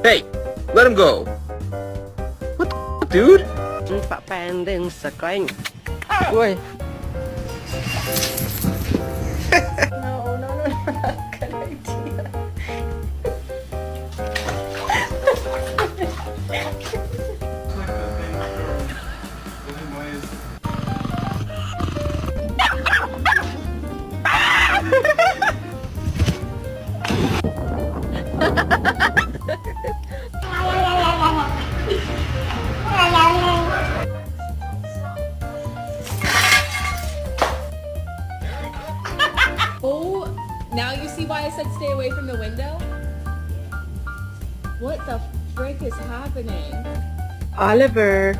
Hey, let him go. What the f, dude? Papanding sa coin. Uy. No, not a good idea. Oh, now you see why I said stay away from the window? What the frick is happening? Oliver.